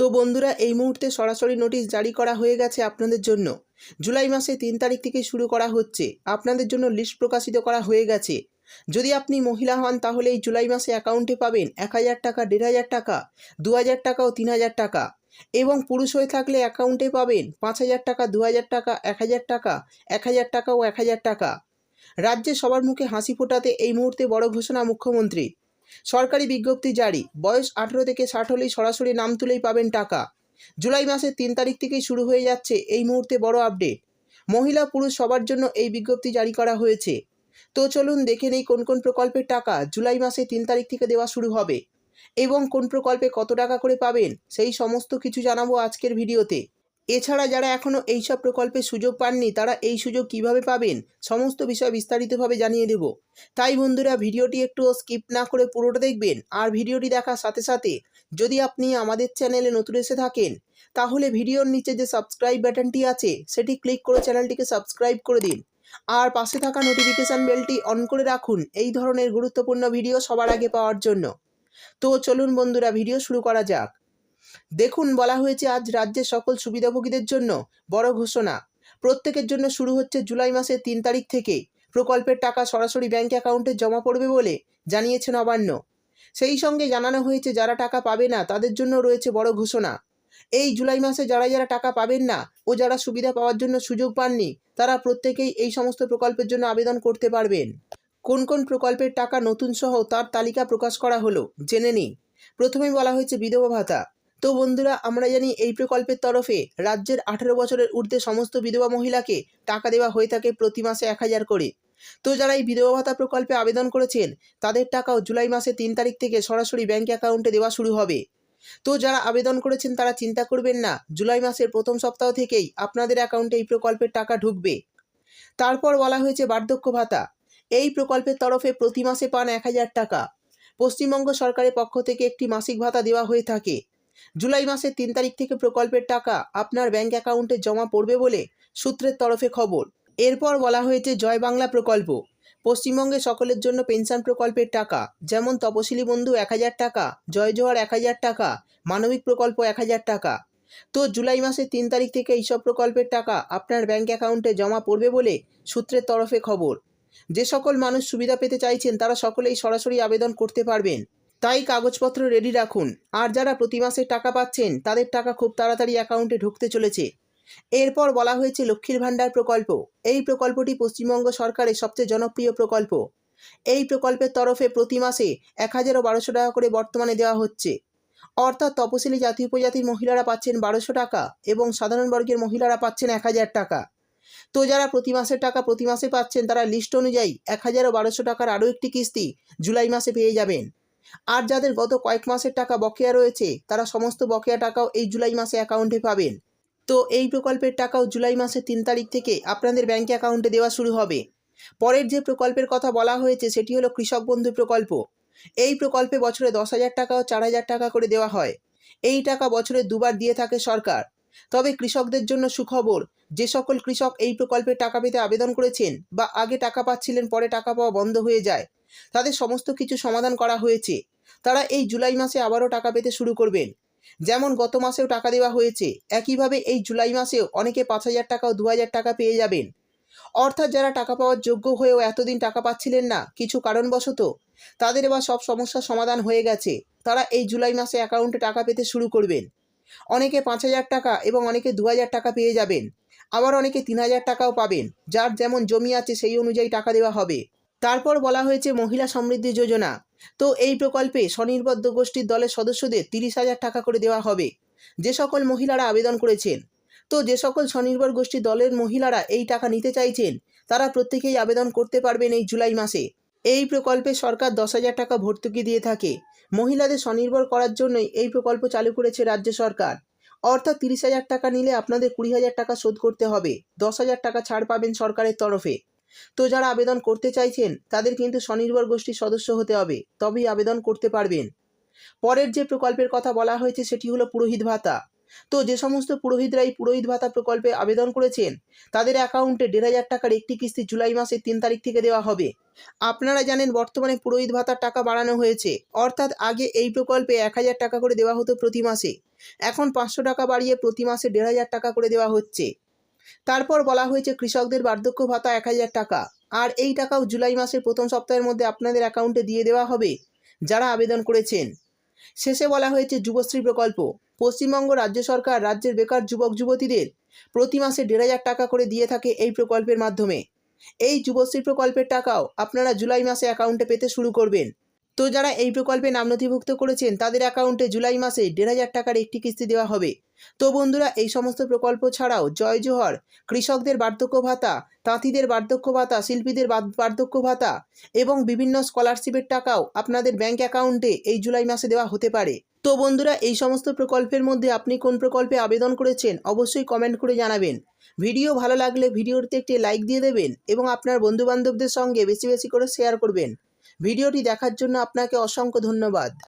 তো বন্ধুরা এই মুহূর্তে সরাসরি নোটিশ জারি করা হয়ে গেছে আপনাদের জন্য। জুলাই মাসে 3 তারিখ থেকে শুরু করা হচ্ছে। আপনাদের জন্য লিস্ট প্রকাশিত করা হয়ে গেছে। যদি আপনি মহিলা হন তাহলে এই জুলাই মাসে অ্যাকাউন্টে পাবেন 1000 টাকা, 1500 টাকা, 2000 টাকা ও 3000 টাকা। এবং পুরুষ হয়ে থাকলে অ্যাকাউন্টে পাবেন 5000 টাকা, 2000 টাকা, 1000 টাকা, 1000 টাকা ও 1000 টাকা। রাজ্যে সবার মুখে হাসি ফোটাতে এই মুহূর্তে বড় ঘোষণা মুখ্যমন্ত্রী। সরকারি বিজ্ঞপ্তি জারি। বয়স 18 থেকে 60 হলেই সরাসরি নাম তুলেই পাবেন টাকা। জুলাই মাসের 3 তারিখ থেকেই শুরু হয়ে যাচ্ছে এই মুহূর্তে বড় আপডেট। মহিলা পুরুষ সবার জন্য এই বিজ্ঞপ্তি জারি করা হয়েছে। তো চলুন দেখে নেই কোন কোন প্রকল্পের টাকা জুলাই মাসে 3 তারিখ থেকে দেওয়া শুরু হবে এবং কোন প্রকল্পে কত টাকা করে পাবেন সেই সমস্ত কিছু জানাবো আজকের ভিডিওতে। এছাড়া যারা এখনও এইসব প্রকল্পের সুযোগ পাননি তারা এই সুযোগ কিভাবে পাবেন সমস্ত বিষয় বিস্তারিতভাবে জানিয়ে দেব। তাই বন্ধুরা ভিডিওটি একটু স্কিপ না করে পুরোটা দেখবেন। আর ভিডিওটি দেখার সাথে সাথে যদি আপনি আমাদের চ্যানেলে নতুন এসে থাকেন তাহলে ভিডিওর নিচে যে সাবস্ক্রাইব বাটনটি আছে সেটি ক্লিক করে চ্যানেলটিকে সাবস্ক্রাইব করে দিন। আর পাশে থাকা নোটিফিকেশান বেলটি অন করে রাখুন এই ধরনের গুরুত্বপূর্ণ ভিডিও সবার আগে পাওয়ার জন্য। তো চলুন বন্ধুরা ভিডিও শুরু করা যাক। দেখুন বলা হয়েছে আজ রাজ্যের সকল সুবিধাভোগীদের জন্য বড় ঘোষণা। প্রত্যেকের জন্য শুরু হচ্ছে জুলাই মাসের 3 তারিখ থেকে। প্রকল্পের টাকা সরাসরি ব্যাঙ্ক অ্যাকাউন্টে জমা পড়বে বলে জানিয়েছে নবান্ন। সেই সঙ্গে জানানো হয়েছে যারা টাকা পাবে না তাদের জন্য রয়েছে বড় ঘোষণা। এই জুলাই মাসে যারা যারা টাকা পাবেন না ও যারা সুবিধা পাওয়ার জন্য সুযোগ পাননি তারা প্রত্যেকেই এই সমস্ত প্রকল্পের জন্য আবেদন করতে পারবেন। কোন কোন প্রকল্পের টাকা নতুন সহ তার তালিকা প্রকাশ করা হলো জেনে নিই। প্রথমেই বলা হয়েছে বিধবা ভাতা। তো বন্ধুরা আমরা জানি এই প্রকল্পের তরফে রাজ্যের 18 বছরের ঊর্ধ্বে সমস্ত বিধবা মহিলাকে টাকা দেওয়া হয়ে থাকে প্রতি মাসে 1000 করে। তো যারা এই বিধবা ভাতা প্রকল্পে আবেদন করেছেন তাদের টাকাও জুলাই মাসে 3 তারিখ থেকে সরাসরি ব্যাঙ্ক অ্যাকাউন্টে দেওয়া শুরু হবে। তো যারা আবেদন করেছেন তারা চিন্তা করবেন না, জুলাই মাসের প্রথম সপ্তাহ থেকেই আপনাদের অ্যাকাউন্টে এই প্রকল্পের টাকা ঢুকবে। তারপর বলা হয়েছে বার্ধক্য ভাতা। এই প্রকল্পের তরফে প্রতি মাসে পান 1000 টাকা। পশ্চিমবঙ্গ সরকারের পক্ষ থেকে একটি মাসিক ভাতা দেওয়া হয়ে থাকে। জুলাই মাসের 3 তারিখ থেকে প্রকল্পের টাকা আপনার ব্যাঙ্ক অ্যাকাউন্টে জমা পড়বে বলে সূত্রের তরফে খবর। এরপর বলা হয়েছে জয় বাংলা প্রকল্প। পশ্চিমবঙ্গে সকলের জন্য পেনশন প্রকল্পের টাকা যেমন তপশিলি বন্ধু 1000 টাকা, জয় জোহার 1000 টাকা, মানবিক প্রকল্প 1000 টাকা। তো জুলাই মাসের 3 তারিখ থেকে এইসব প্রকল্পের টাকা আপনার ব্যাঙ্ক অ্যাকাউন্টে জমা পড়বে বলে সূত্রের তরফে খবর। যে সকল মানুষ সুবিধা পেতে চাইছেন তারা সকলেই সরাসরি আবেদন করতে পারবেন। তাই কাগজপত্র রেডি রাখুন। আর যারা প্রতি মাসে টাকা পাচ্ছেন তাদের টাকা খুব তাড়াতাড়ি অ্যাকাউন্টে ঢুকতে চলেছে। এরপর বলা হয়েছে লক্ষ্মীর ভাণ্ডার প্রকল্প। এই প্রকল্পটি পশ্চিমবঙ্গ সরকারের সবচেয়ে জনপ্রিয় প্রকল্প। এই প্রকল্পের তরফে প্রতি মাসে 1000 ও 1200 টাকা করে বর্তমানে দেওয়া হচ্ছে। অর্থাৎ তপশিলি জাতি উপজাতির মহিলারা পাচ্ছেন 1200 টাকা এবং সাধারণ বর্গের মহিলারা পাচ্ছেন 1000 টাকা। তো যারা প্রতি মাসের টাকা প্রতি মাসে পাচ্ছেন তারা লিস্ট অনুযায়ী 1000 ও 1200 টাকার আরও একটি কিস্তি জুলাই মাসে পেয়ে যাবেন। আর যাদের গত কয়েক মাসের টাকা বকেয়া রয়েছে তারা সমস্ত বকেয়া টাকাও এই জুলাই মাসে অ্যাকাউন্টে পাবেন। তো এই প্রকল্পের টাকাও জুলাই মাসের 3 তারিখ থেকে আপনাদের ব্যাঙ্ক অ্যাকাউন্টে দেওয়া শুরু হবে। পরের যে প্রকল্পের কথা বলা হয়েছে সেটি হলো কৃষক বন্ধু প্রকল্প। এই প্রকল্পে বছরে 10,000 টাকা ও 4000 টাকা করে দেওয়া হয়। এই টাকা বছরে দুবার দিয়ে থাকে সরকার। তবে কৃষকদের জন্য সুখবর, যে সকল কৃষক এই প্রকল্পের টাকা পেতে আবেদন করেছেন বা আগে টাকা পাচ্ছিলেন পরে টাকা পাওয়া বন্ধ হয়ে যায় তাদের সমস্ত কিছু সমাধান করা হয়েছে। তারা এই জুলাই মাসে আবারও টাকা পেতে শুরু করবেন। যেমন গত মাসেও টাকা দেওয়া হয়েছে একইভাবে এই জুলাই মাসেও অনেকে 5000 টাকা ও 2000 টাকা পেয়ে যাবেন। অর্থাৎ যারা টাকা পাওয়ার যোগ্য হয়েও এতদিন টাকা পাচ্ছিলেন না কিছু কারণবশত তাদের এবার সব সমস্যার সমাধান হয়ে গেছে। তারা এই জুলাই মাসে অ্যাকাউন্টে টাকা পেতে শুরু করবেন। অনেকে 5000 টাকা এবং অনেকে 2000 টাকা পেয়ে যাবেন। আবার অনেকে 3000 টাকাও পাবেন। যার যেমন জমি আছে সেই অনুযায়ী টাকা দেওয়া হবে। তারপর বলা হয়েছে মহিলা সমৃদ্ধি যোজনা। তো এই প্রকল্পে স্বনির্ভর গোষ্ঠীর দলের সদস্যদের 30,000 টাকা করে দেওয়া হবে যে সকল মহিলারা আবেদন করেছেন। তো যে সকল স্বনির্ভর গোষ্ঠী দলের মহিলারা এই টাকা নিতে চাইছেন তারা প্রত্যেকেই আবেদন করতে পারবেন এই জুলাই মাসে। এই প্রকল্পে সরকার 10,000 টাকা ভর্তুকি দিয়ে থাকে। মহিলাদের স্বনির্ভর করার জন্যই এই প্রকল্প চালু করেছে রাজ্য সরকার। অর্থাৎ 30,000 টাকা নিলে আপনাদের 20,000 টাকা শোধ করতে হবে। 10,000 টাকা ছাড় পাবেন সরকারের তরফে। তো যারা আবেদন করতে চাইছেন তাদের কিন্তু স্বনির্ভর গোষ্ঠীর সদস্য হতে হবে, তবেই আবেদন করতে পারবেন। পরের যে প্রকল্পের কথা বলা হয়েছে সেটি হলো পুরোহিত ভাতা। তো যে সমস্ত পুরোহিতরা এই পুরোহিত ভাতা প্রকল্পে আবেদন করেছেন তাদের অ্যাকাউন্টে 1,500 টাকার একটি কিস্তি জুলাই মাসের 3 তারিখ থেকে দেওয়া হবে। আপনারা জানেন বর্তমানে পুরোহিত ভাতার টাকা বাড়ানো হয়েছে, অর্থাৎ আগে এই প্রকল্পে 1,000 টাকা করে দেওয়া হতো প্রতি মাসে, এখন 500 টাকা বাড়িয়ে প্রতি মাসে 1,500 টাকা করে দেওয়া হচ্ছে। তারপর বলা হয়েছে কৃষকদের বার্ধক্য ভাতা 1,000 টাকা, আর এই টাকাও জুলাই মাসের প্রথম সপ্তাহের মধ্যে আপনাদের অ্যাকাউন্টে দিয়ে দেওয়া হবে যারা আবেদন করেছেন। শেষে বলা হয়েছে যুবশ্রী প্রকল্প। পশ্চিমবঙ্গ রাজ্য সরকার রাজ্যের বেকার যুবক যুবতীদের প্রতি মাসে 1,500 টাকা করে দিয়ে থাকে এই প্রকল্পের মাধ্যমে। এই যুবশ্রী প্রকল্পের টাকাও আপনারা জুলাই মাসে অ্যাকাউন্টে পেতে শুরু করবেন। তো যারা এই প্রকল্পে নাম নথিভুক্ত করেছেন তাদের অ্যাকাউন্টে জুলাই মাসে 1,500 টাকার একটি কিস্তি দেওয়া হবে। তো বন্ধুরা, এই সমস্ত প্রকল্প ছাড়াও জয় জোহর, কৃষকদের বার্ধক্য ভাতা, তাঁতিদের বার্ধক্য ভাতা, শিল্পীদের বার্ধক্য ভাতা এবং বিভিন্ন স্কলারশিপের টাকাও আপনাদের ব্যাংক অ্যাকাউন্টে এই জুলাই মাসে দেওয়া হতে পারে। তো বন্ধুরা, এই সমস্ত প্রকল্পের মধ্যে আপনি কোন প্রকল্পে আবেদন করেছেন অবশ্যই কমেন্ট করে জানাবেন। ভিডিও ভালো লাগলে ভিডিওতে একটি লাইক দিয়ে দেবেন এবং আপনার বন্ধুবান্ধবদের সঙ্গে বেশি বেশি করে শেয়ার করবেন। ভিডিওটি দেখার জন্য আপনাকে অসংখ্য ধন্যবাদ।